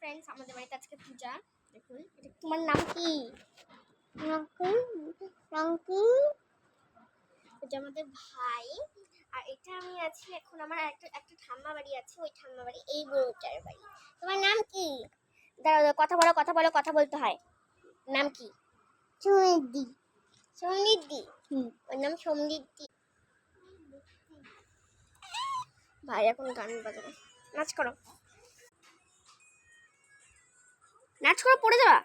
Friends, আমাদের বাড়িতে আজকে পূজা। দেখুন, তোমার নাম কি? এটা আমাদের ভাই। আর এটা আমি আছি এখন, আমার একটা ঠাম্মা বাড়ি আছে, ওই ঠাম্মা বাড়ি এই বউটার বাড়ি। তোমার নাম কি? দাঁড়াও, কথা বলতে হয়। নাম কি? সমৃদ্ধি। সমৃদ্ধি? ওর নাম সমৃদ্ধি। ভাই এখন গান বাজাবে, নাচ করো, পড়ে যাওয়া।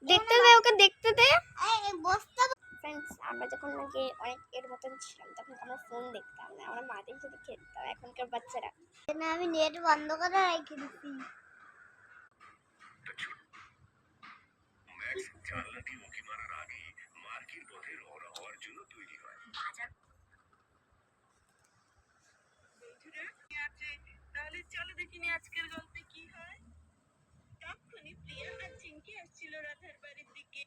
দেখতে দে, ওকে দেখতে দে। ফ্রেন্ডস, আমরা যখন নাকি অনেক এর মতন ছিলাম তখন আমরা ফোন দেখতাম না, আমরা মাটির সাথে খেলতাম। এখনকার বাচ্চারা না, আমি নেট বন্ধ করে রেখে দিচ্ছি। জানলাটি উঁকি মারার আগে মার্কির পথে রওনা হওয়ার জন্য তৈরি হয়। তাহলে চলো দেখিনি আজকের গল্পে কি হয়। তখনই প্রিয়া আর চিঙ্কি আসছিল রাধার বাড়ির দিকে।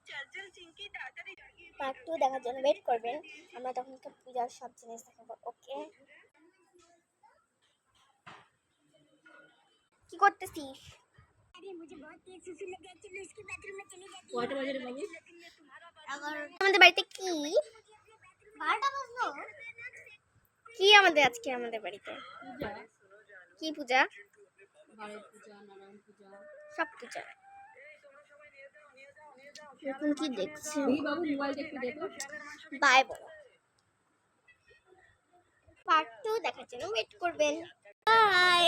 চল চল চিঙ্কি, তাড়াতাড়ি পার্ট 2 দেখার জন্য ওয়েট করবেন। আমরা তখনকার পূজার সব জিনিস দেখাবো। ওকে, কি করতেছিস? আমাদের বাড়িতে কি কি আমাদের আজকে আমাদের বাড়িতে কি পূজা? সব পূজা। এখন কি দেখছি? বাই বলো। পার্ট 2 দেখার জন্য ওয়েট করবেন। বাই।